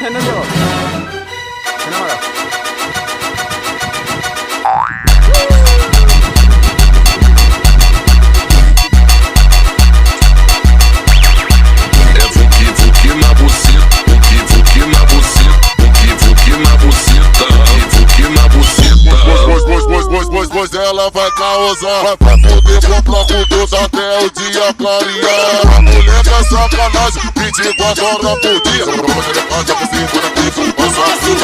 Fernando. Na moral. É vuki na buceta, vuki na buceta, vuki na buceta, vuki na buceta. Pois ela vai causar, vai poder comprar com Deus até o dia clarear. A mulher é sacanagem, 24 horas por dia. Pra poder fazer assim, por aqui, passa assim,